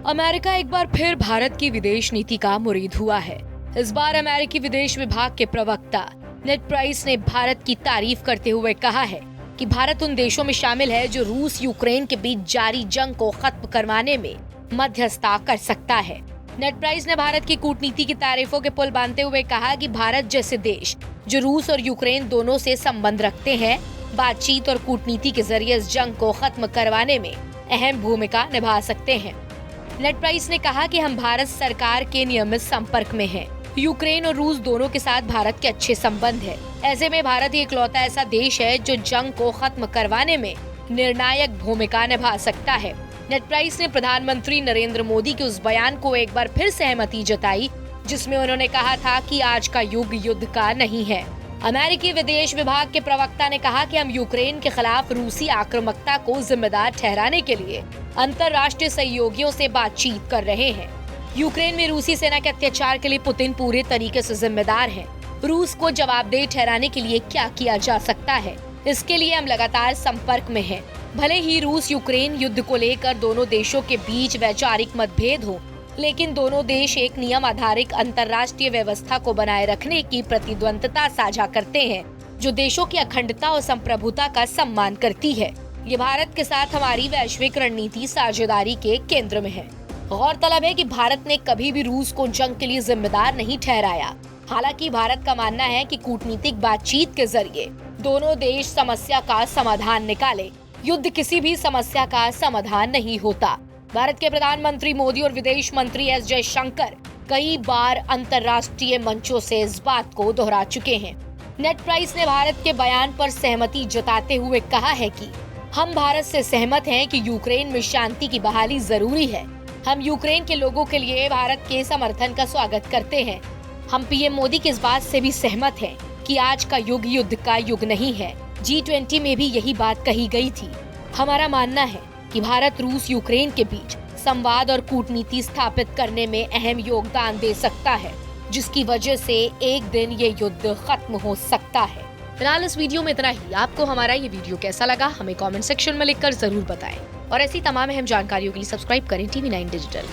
America एक बार फिर भारत की विदेश नीति का मुरीद हुआ है। इस बार अमेरिकी विदेश विभाग के प्रवक्ता नेड प्राइस ने भारत की तारीफ करते हुए कहा है कि भारत उन देशों में शामिल है जो रूस यूक्रेन के बीच जारी जंग को खत्म करवाने में मध्यस्थता कर सकता है। नेड प्राइस ने भारत की कूटनीति की तारीफों के पुल बांधते हुए कहा कि भारत जैसे देश जो रूस और यूक्रेन दोनों से संबंध रखते हैं, बातचीत और कूटनीति के जरिए इस जंग को खत्म करवाने में अहम भूमिका निभा सकते हैं। नेड प्राइस ने कहा कि हम भारत सरकार के नियमित संपर्क में हैं। यूक्रेन और रूस दोनों के साथ भारत के अच्छे संबंध है। ऐसे में भारत ही इकलौता ऐसा देश है जो जंग को खत्म करवाने में निर्णायक भूमिका निभा सकता है। नेड प्राइस ने प्रधानमंत्री नरेंद्र मोदी के उस बयान को एक बार फिर सहमति जताई जिसमें उन्होंने कहा था कि आज का युग युद्ध का नहीं है। अमेरिकी विदेश विभाग के प्रवक्ता ने कहा कि हम यूक्रेन के खिलाफ रूसी आक्रामकता को जिम्मेदार ठहराने के लिए अंतर्राष्ट्रीय सहयोगियों से बातचीत कर रहे हैं। यूक्रेन में रूसी सेना के अत्याचार के लिए पुतिन पूरे तरीके से जिम्मेदार हैं। रूस को जवाबदेह ठहराने के लिए क्या किया जा सकता है, इसके लिए हम लगातार संपर्क में हैं। भले ही रूस यूक्रेन युद्ध को लेकर दोनों देशों के बीच वैचारिक मतभेद हो, लेकिन दोनों देश एक नियम आधारित अंतर्राष्ट्रीय व्यवस्था को बनाए रखने की प्रतिबद्धता साझा करते हैं, जो देशों की अखंडता और संप्रभुता का सम्मान करती है। ये भारत के साथ हमारी वैश्विक रणनीति साझेदारी के केंद्र में है। गौरतलब है कि भारत ने कभी भी रूस को जंग के लिए जिम्मेदार नहीं ठहराया। हालांकि भारत का मानना है कि कूटनीतिक बातचीत के जरिए दोनों देश समस्या का समाधान निकाले। युद्ध किसी भी समस्या का समाधान नहीं होता। भारत के प्रधानमंत्री मोदी और विदेश मंत्री एस जयशंकर कई बार अंतर्राष्ट्रीय मंचों से इस बात को दोहरा चुके हैं। नेड प्राइस ने भारत के बयान पर सहमति जताते हुए कहा है कि हम भारत से सहमत हैं कि यूक्रेन में शांति की बहाली जरूरी है। हम यूक्रेन के लोगों के लिए भारत के समर्थन का स्वागत करते हैं। हम पीएम मोदी की इस बात से भी सहमत हैं कि आज का युग युद्ध का युग नहीं है। G20 में भी यही बात कही गई थी। हमारा मानना है कि भारत रूस यूक्रेन के बीच संवाद और कूटनीति स्थापित करने में अहम योगदान दे सकता है, जिसकी वजह से एक दिन ये युद्ध खत्म हो सकता है। फिलहाल इस वीडियो में इतना ही। आपको हमारा ये वीडियो कैसा लगा हमें कमेंट सेक्शन में लिखकर जरूर बताएं और ऐसी तमाम अहम जानकारियों के लिए सब्सक्राइब करें TV9 डिजिटल।